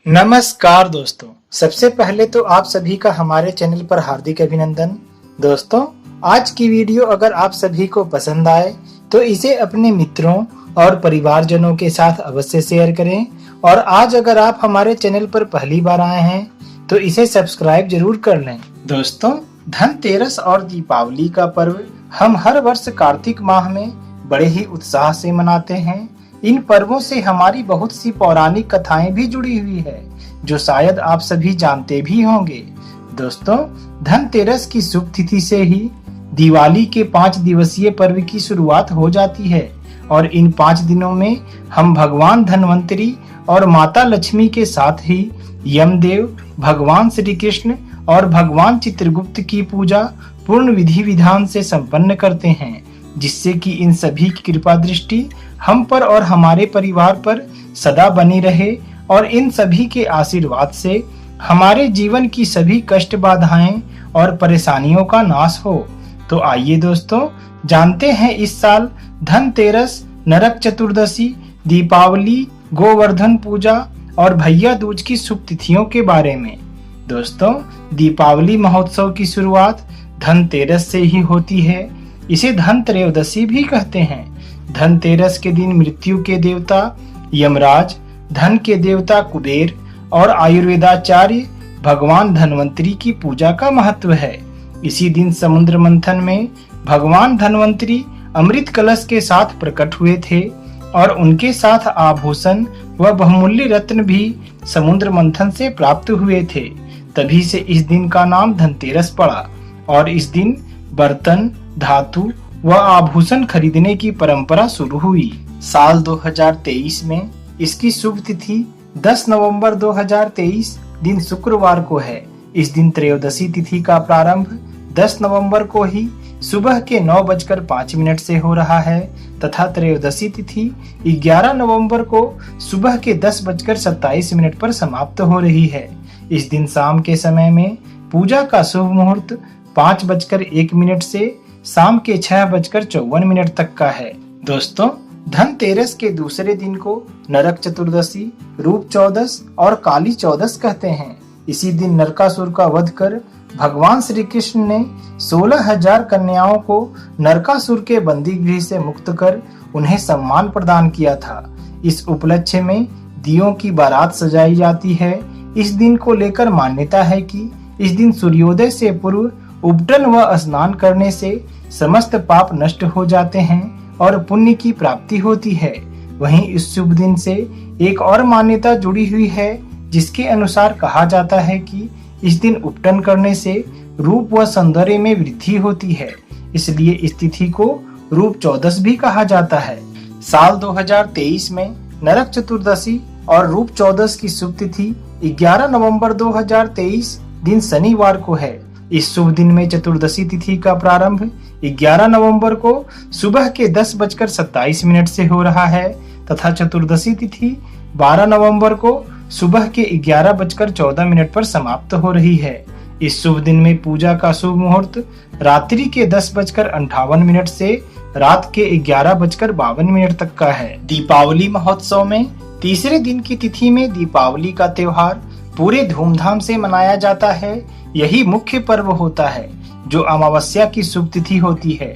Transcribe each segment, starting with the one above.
नमस्कार दोस्तों, सबसे पहले तो आप सभी का हमारे चैनल पर हार्दिक अभिनंदन। दोस्तों, आज की वीडियो अगर आप सभी को पसंद आए तो इसे अपने मित्रों और परिवारजनों के साथ अवश्य शेयर करें। और आज अगर आप हमारे चैनल पर पहली बार आए हैं तो इसे सब्सक्राइब जरूर कर लें। दोस्तों, धनतेरस और दीपावली का पर्व हम हर वर्ष कार्तिक माह में बड़े ही उत्साह से मनाते हैं। इन पर्वों से हमारी बहुत सी पौराणिक कथाएं भी जुड़ी हुई है, जो शायद आप सभी जानते भी होंगे। दोस्तों, धनतेरस की शुभ तिथि से ही दिवाली के 5 दिवसीय पर्व की शुरुआत हो जाती है और इन 5 दिनों में हम भगवान धन्वंतरी और माता लक्ष्मी के साथ ही यमदेव, भगवान श्री कृष्ण और भगवान चित्रगुप्त की पूजा पूर्ण विधि विधान से संपन्न करते हैं, जिससे कि इन सभी की कृपा दृष्टि हम पर और हमारे परिवार पर सदा बनी रहे और इन सभी के आशीर्वाद से हमारे जीवन की सभी कष्ट, बाधाएं और परेशानियों का नाश हो। तो आइए दोस्तों, जानते हैं इस साल धनतेरस, नरक चतुर्दशी, दीपावली, गोवर्धन पूजा और भैया दूज की शुभ तिथियों के बारे में। दोस्तों, दीपावली महोत्सव की शुरुआत धनतेरस से ही होती है। इसे धनत्रयोदशी भी कहते हैं। धनतेरस के दिन मृत्यु के देवता यमराज, धन के देवता कुबेर और आयुर्वेदाचार्य भगवान धन्वंतरी की पूजा का महत्व है। इसी दिन समुद्र मंथन में भगवान धन्वंतरी अमृत कलश के साथ प्रकट हुए थे और उनके साथ आभूषण व बहुमूल्य रत्न भी समुद्र मंथन से प्राप्त हुए थे। तभी से इस दिन का नाम धनतेरस पड़ा और इस दिन बर्तन, धातु व आभूषण खरीदने की परंपरा शुरू हुई। साल 2023 में इसकी शुभ तिथि 10 नवंबर 2023 दिन शुक्रवार को है। इस दिन त्रयोदशी तिथि का प्रारंभ 10 नवंबर को ही सुबह के 9:05 से हो रहा है तथा त्रयोदशी तिथि 11 नवंबर को सुबह के 10:27 पर समाप्त हो रही है। इस दिन शाम के समय में पूजा का शुभ मुहूर्त 5:01 से शाम के 6:54 तक का है। दोस्तों, धनतेरस के दूसरे दिन को नरक चतुर्दशी, रूप चौदस और काली चौदस कहते हैं। इसी दिन नरकासुर का वध कर भगवान श्री कृष्ण ने 16,000 कन्याओं को नरकासुर के बंदी गृह से मुक्त कर उन्हें सम्मान प्रदान किया था। इस उपलक्ष्य में दियों की बारात सजाई जाती है। इस दिन को लेकर मान्यता है कि इस दिन सूर्योदय से पूर्व उपटन व स्नान करने से समस्त पाप नष्ट हो जाते हैं और पुण्य की प्राप्ति होती है। वहीं इस शुभ दिन से एक और मान्यता जुड़ी हुई है, जिसके अनुसार कहा जाता है कि इस दिन उपटन करने से रूप व सौंदर्य में वृद्धि होती है। इसलिए इस तिथि को रूप चौदस भी कहा जाता है। साल 2023 में नरक चतुर्दशी और रूप चौदस की शुभ तिथि 11 नवंबर 2023 दिन शनिवार को है। इस शुभ दिन में चतुर्दशी तिथि का प्रारंभ 11 नवंबर को सुबह के 10:27 से हो रहा है तथा चतुर्दशी तिथि 12 नवंबर को सुबह के 11:14 पर समाप्त हो रही है। इस शुभ दिन में पूजा का शुभ मुहूर्त रात्रि के 10:58 से रात के 11:52 तक का है। दीपावली महोत्सव में तीसरे दिन की तिथि में दीपावली का त्योहार पूरे धूमधाम से मनाया जाता है। यही मुख्य पर्व होता है जो अमावस्या की शुभ तिथि होती है।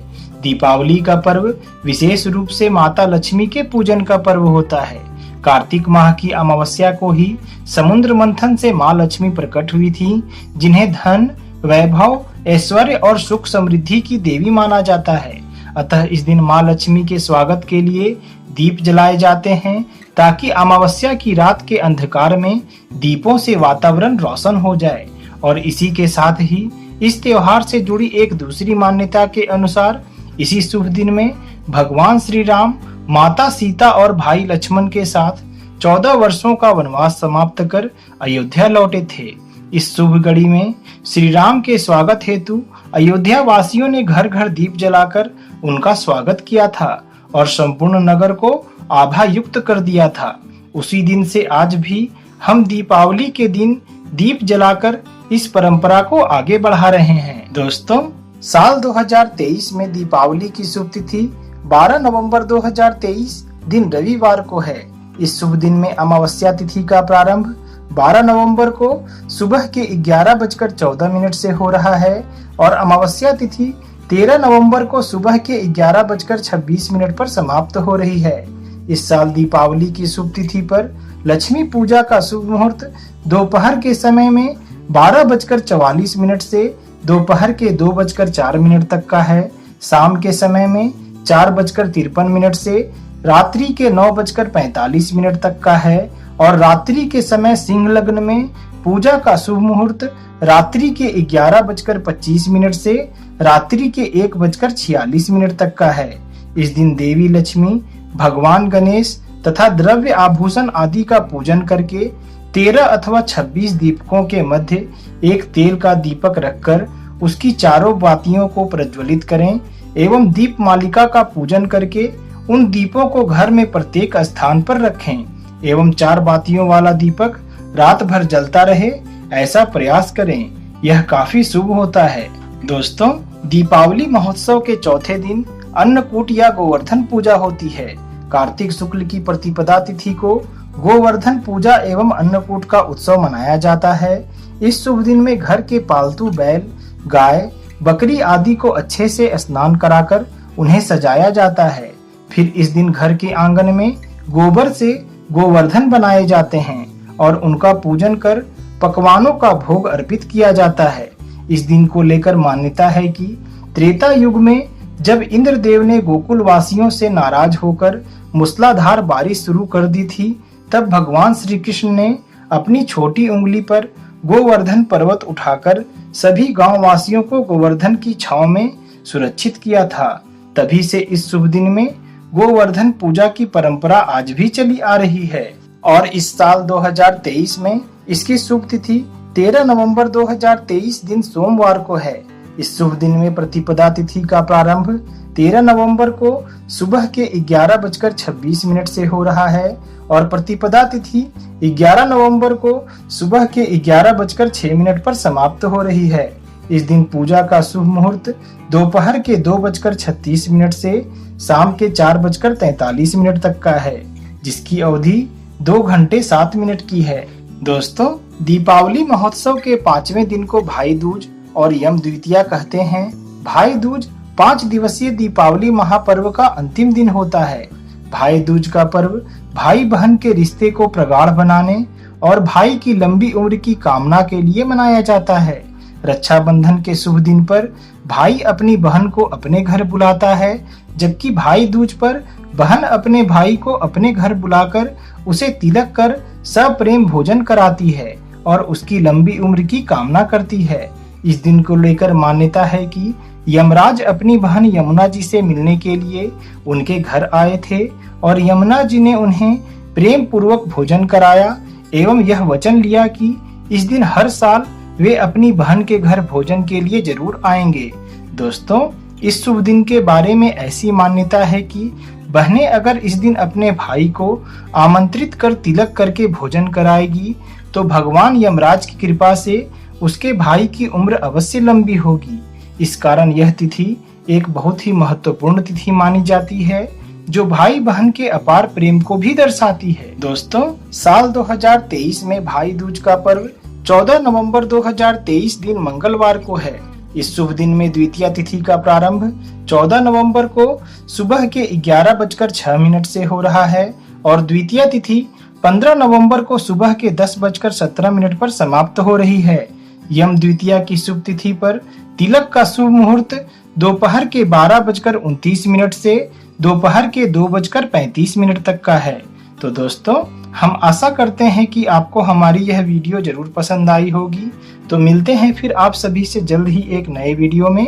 दीपावली का पर्व विशेष रूप से माता लक्ष्मी के पूजन का पर्व होता है। कार्तिक माह की अमावस्या को ही समुद्र मंथन से माँ लक्ष्मी प्रकट हुई थी, जिन्हें धन, वैभव, ऐश्वर्य और सुख समृद्धि की देवी माना जाता है। अतः इस दिन माँ लक्ष्मी के स्वागत के लिए दीप जलाए जाते हैं ताकि अमावस्या की रात के अंधकार में दीपों से वातावरण रोशन हो जाए। और इसी के साथ ही इस त्योहार से जुड़ी एक दूसरी मान्यता के अनुसार इसी शुभ दिन में भगवान श्री राम, माता सीता और भाई लक्ष्मण के साथ 14 वर्षों का वनवास समाप्त कर अयोध्या लौटे थे। इस शुभ घड़ी में श्री राम के स्वागत हेतु अयोध्या वासियों ने घर घर दीप जलाकर उनका स्वागत किया था और संपूर्ण नगर को आभा युक्त कर दिया था। उसी दिन से आज भी हम दीपावली के दिन दीप जलाकर इस परंपरा को आगे बढ़ा रहे हैं। दोस्तों, साल 2023 में दीपावली की शुभ तिथि 12 नवंबर 2023 दिन रविवार को है। इस शुभ दिन में अमावस्या तिथि का प्रारंभ 12 नवंबर को सुबह के 11:14 से हो रहा है और अमावस्या तिथि 13 नवंबर को सुबह के 11:26 पर समाप्त हो रही है। इस साल दीपावली की शुभ तिथि पर लक्ष्मी पूजा का शुभ मुहूर्त दोपहर के समय में 12:44 से दोपहर के 2:04 तक का है। शाम के समय में 4:53 से रात्रि के 9:45 तक का है और रात्रि के समय सिंह लग्न में पूजा का शुभ मुहूर्त रात्रि के 11:25 से रात्रि के 1:46 तक का है। इस दिन देवी लक्ष्मी, भगवान गणेश तथा द्रव्य आभूषण आदि का पूजन करके 13 अथवा 26 दीपकों के मध्य एक तेल का दीपक रखकर उसकी चारों बातियों को प्रज्वलित करें एवं दीप मालिका का पूजन करके उन दीपों को घर में प्रत्येक स्थान पर रखें एवं 4 बातियों वाला दीपक रात भर जलता रहे, ऐसा प्रयास करें। यह काफी शुभ होता है। दोस्तों, दीपावली महोत्सव के चौथे दिन अन्नकूट या गोवर्धन पूजा होती है। कार्तिक शुक्ल की प्रतिपदा तिथि को गोवर्धन पूजा एवं अन्नकूट का उत्सव मनाया जाता है। इस शुभ दिन में घर के पालतू बैल, गाय, बकरी आदि को अच्छे से स्नान कराकर उन्हें सजाया जाता है। फिर इस दिन घर के आंगन में गोबर से गोवर्धन बनाए जाते हैं और उनका पूजन कर पकवानों का भोग अर्पित किया जाता है। इस दिन को लेकर मान्यता है कि त्रेता युग में जब इंद्रदेव ने गोकुल वासियों से नाराज होकर मूसलाधार बारिश शुरू कर दी थी, तब भगवान श्री कृष्ण ने अपनी छोटी उंगली पर गोवर्धन पर्वत उठाकर सभी गांव वासियों को गोवर्धन की छांव में सुरक्षित किया था। तभी से इस शुभ दिन में गोवर्धन पूजा की परंपरा आज भी चली आ रही है और इस साल 2023 में इसकी शुभ तिथि 13 नवंबर 2023 दिन सोमवार को है। इस शुभ दिन में प्रतिपदा तिथि का प्रारंभ 13 नवंबर को सुबह के 11:26 से हो रहा है और प्रतिपदा तिथि 11 नवंबर को सुबह के 11:06 पर समाप्त हो रही है। इस दिन पूजा का शुभ मुहूर्त दोपहर के 2:36 से शाम के 4:43 तक का है, जिसकी अवधि 2 घंटे 7 मिनट की है। दोस्तों, दीपावली महोत्सव के 5वें दिन को भाई दूज और यम द्वितीया कहते हैं। भाई दूज 5 दिवसीय दीपावली महापर्व का अंतिम दिन होता है। भाई दूज का पर्व भाई बहन के रिश्ते को प्रगाढ़ बनाने और भाई की लंबी उम्र की कामना के लिए मनाया जाता है। रक्षाबंधन के शुभ दिन पर भाई अपनी बहन को अपने घर बुलाता है, जबकि भाई दूज पर बहन अपने भाई को अपने घर बुलाकर उसे तिलक कर सप्रेम भोजन कराती है और उसकी लंबी उम्र की कामना करती है। इस दिन को लेकर मान्यता है कि यमराज अपनी बहन यमुना जी से मिलने के लिए उनके घर आए थे और यमुना जी ने उन्हें प्रेम पूर्वक भोजन कराया एवं यह वचन लिया कि इस दिन हर साल वे अपनी बहन के घर भोजन के लिए जरूर आएंगे। दोस्तों, इस शुभ दिन के बारे में ऐसी मान्यता है कि बहनें अगर इस दिन अपने भाई को आमंत्रित कर तिलक करके भोजन कराएगी तो भगवान यमराज की कृपा से उसके भाई की उम्र अवश्य लंबी होगी। इस कारण यह तिथि एक बहुत ही महत्वपूर्ण तिथि मानी जाती है, जो भाई बहन के अपार प्रेम को भी दर्शाती है। दोस्तों, साल 2023 में भाई दूज का पर्व 14 नवंबर 2023 दिन मंगलवार को है। इस शुभ दिन में द्वितीया तिथि का प्रारंभ 14 नवंबर को सुबह के 11:06 से हो रहा है और द्वितीया तिथि 15 नवंबर को सुबह के 10:17 पर समाप्त हो रही है। यम द्वितीया की शुभ तिथि पर तिलक का शुभ मुहूर्त दोपहर के 12:29 से दोपहर के 2:35 तक का है। तो दोस्तों, हम आशा करते हैं कि आपको हमारी यह वीडियो जरूर पसंद आई होगी। तो मिलते हैं फिर आप सभी से जल्द ही एक नए वीडियो में।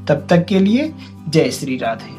तब तक के लिए जय श्री राधे।